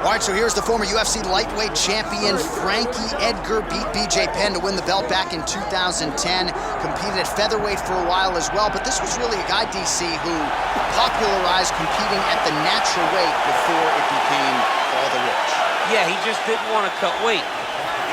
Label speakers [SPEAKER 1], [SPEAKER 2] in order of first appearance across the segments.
[SPEAKER 1] All right, so here's the former UFC lightweight champion Frankie Edgar, beat BJ Penn to win the belt back in 2010, competed at featherweight for a while as well, but this was really a guy, DC, who popularized competing at the natural weight before it became all the rage.
[SPEAKER 2] Yeah, he just didn't want to cut weight.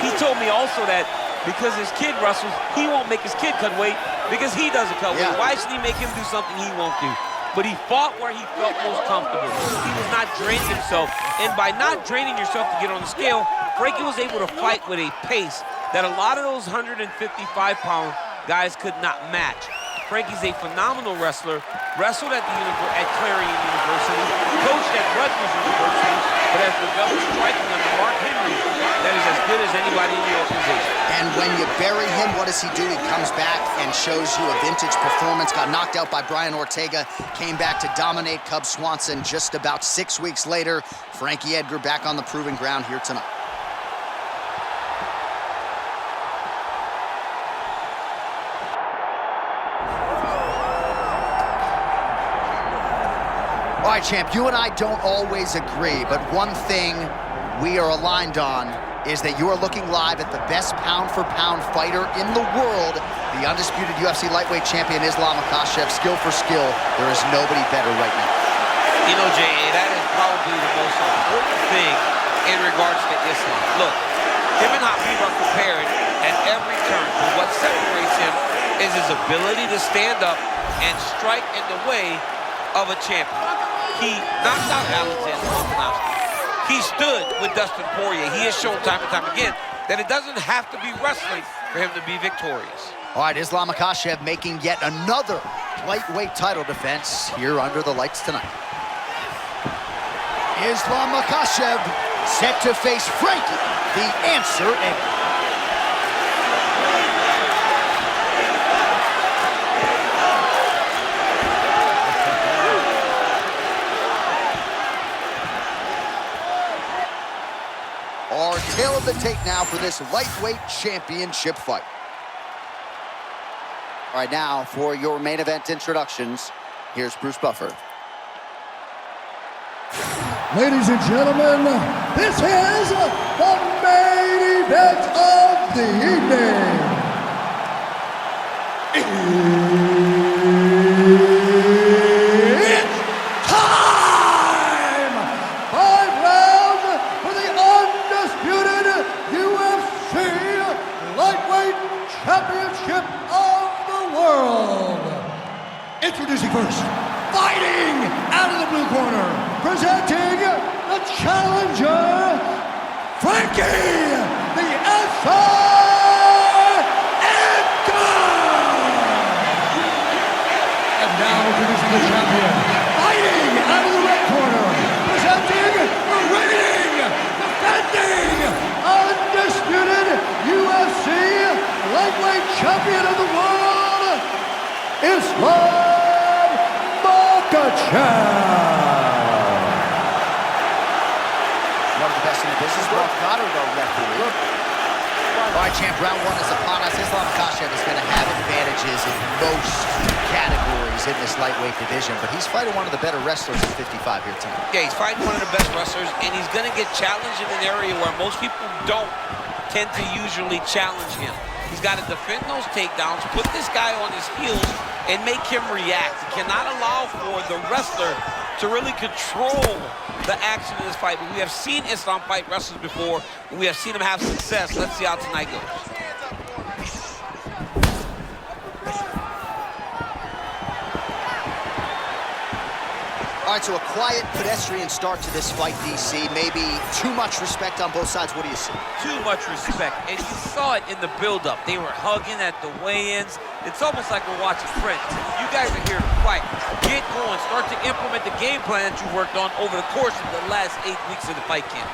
[SPEAKER 2] He told me also that because his kid wrestles, he won't make his kid cut weight because he doesn't cut weight. Why should he make him do something he won't do? But he fought where he felt most comfortable. He was not draining himself. And by not draining yourself to get on the scale, Frankie was able to fight with a pace that a lot of those 155-pound guys could not match. Frankie's a phenomenal wrestler, wrestled at Clarion University, coached at Rutgers University, but has developed striking under Mark Henry that is as good as anybody in the organization.
[SPEAKER 1] And when you bury him, what does he do? He comes back and shows you a vintage performance, got knocked out by Brian Ortega, came back to dominate Cub Swanson just about 6 weeks later. Frankie Edgar back on the proving ground here tonight. All right, champ, you and I don't always agree, but one thing we are aligned on is that you are looking live at the best pound-for-pound fighter in the world, the undisputed UFC lightweight champion Islam Makhachev. Skill for skill, there is nobody better right now.
[SPEAKER 2] You know, J.A., that is probably the most important thing in regards to Islam. Look, him and Habib are prepared at every turn, but what separates him is his ability to stand up and strike in the way of a champion. He knocked out Alexander Volkanovski. He stood with Dustin Poirier. He has shown time and time again that it doesn't have to be wrestling for him to be victorious.
[SPEAKER 1] All right, Islam Makhachev making yet another lightweight title defense here under the lights tonight. Islam Makhachev set to face Frankie, the answer Edgar. Our tail of the tape now for this lightweight championship fight. All right, now for your main event introductions, here's Bruce Buffer.
[SPEAKER 3] Ladies and gentlemen, this is the main event of the evening. It's time! 5 rounds for the undisputed UFC Lightweight Championship of the world. Introducing first, fighting out of the blue corner, presenting the challenger, Frankie the Edgar. And now introducing the champion, fighting out of the red corner, presenting the reigning, defending, undisputed UFC lightweight champion of the world, Islam Makhachev.
[SPEAKER 1] One of the best in the business, Ralph Goddard, our referee. All right, champ, round one is upon us. Islam Makhachev is going to have advantages in most categories in this lightweight division, but he's fighting one of the better wrestlers at 55 here tonight.
[SPEAKER 2] Yeah, he's fighting one of the best wrestlers, and he's going to get challenged in an area where most people don't tend to usually challenge him. He's got to defend those takedowns, put this guy on his heels, and make him react. He cannot allow for the wrestler to really control the action of this fight. But we have seen Islam fight wrestlers before, and we have seen him have success. Let's see how tonight goes.
[SPEAKER 1] All right, so a quiet pedestrian start to this fight, DC. Maybe too much respect on both sides. What do you see?
[SPEAKER 2] Too much respect, and you saw it in the build-up. They were hugging at the weigh-ins. It's almost like we're watching friends. You guys are here to fight. Get going. Start to implement the game plan that you worked on over the course of the last 8 weeks of the fight camp.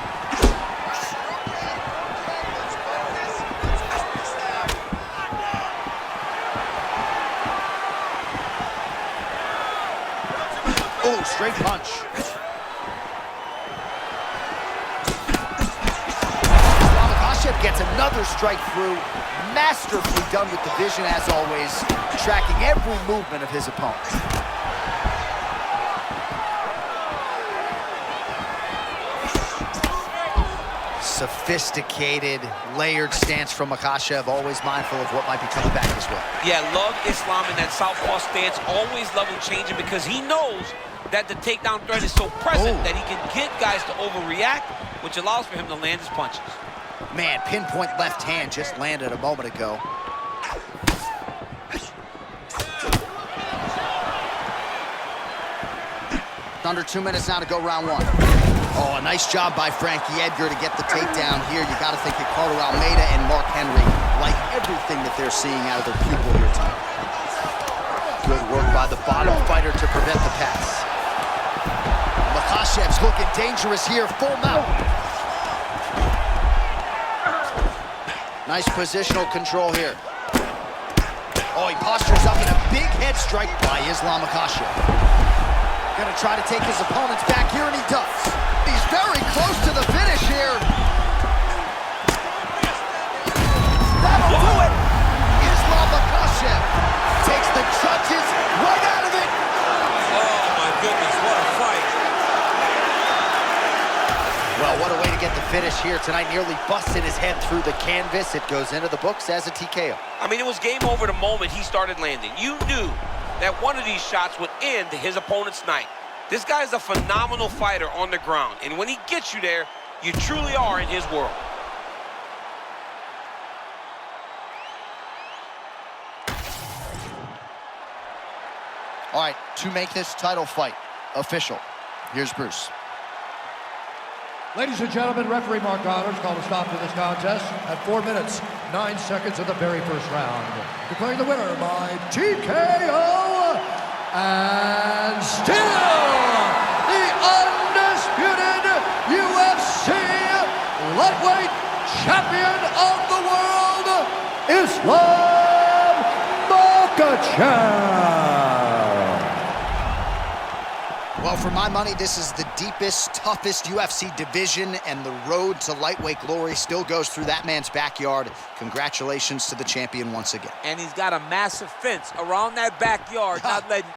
[SPEAKER 1] Oh, straight punch. Makhachev gets another strike through. Masterfully done with the vision, as always, tracking every movement of his opponent. Sophisticated, layered stance from Makhachev, always mindful of what might be coming back this way.
[SPEAKER 2] Yeah, love Islam in that southpaw stance, always level changing because he knows that the takedown threat is so present that he can get guys to overreact, which allows for him to land his punches.
[SPEAKER 1] Man, pinpoint left hand just landed a moment ago. Under 2 minutes now to go round one. Oh, a nice job by Frankie Edgar to get the takedown here. You got to think Ricardo Almeida and Mark Henry like everything that they're seeing out of their pupil here tonight. Good work by the bottom fighter to prevent the pass. Makhachev's looking dangerous here, full mount. Nice positional control here. Oh, he postures up in a big head strike by Islam Makhachev. Gonna try to take his opponents back here, and he does. He's very close to the finish here. That'll do it. Islam Makhachev takes the judges right out of it.
[SPEAKER 2] Oh, my goodness, what a fight.
[SPEAKER 1] Well, what a way to get the finish here tonight. Nearly busting his head through the canvas. It goes into the books as a TKO.
[SPEAKER 2] I mean, it was game over the moment he started landing. You knew that one of these shots would end his opponent's night. This guy is a phenomenal fighter on the ground, and when he gets you there, you truly are in his world.
[SPEAKER 1] All right, to make this title fight official, here's Bruce.
[SPEAKER 3] Ladies and gentlemen, referee Mark Goddard's called a stop to this contest at 4 minutes, 9 seconds of the very first round. Declaring the winner by TKO, and still the undisputed UFC lightweight champion of the world, Islam Makhachev.
[SPEAKER 1] Well, for my money, this is the deepest, toughest UFC division, and the road to lightweight glory still goes through that man's backyard. Congratulations to the champion once again.
[SPEAKER 2] And he's got a massive fence around that backyard, not letting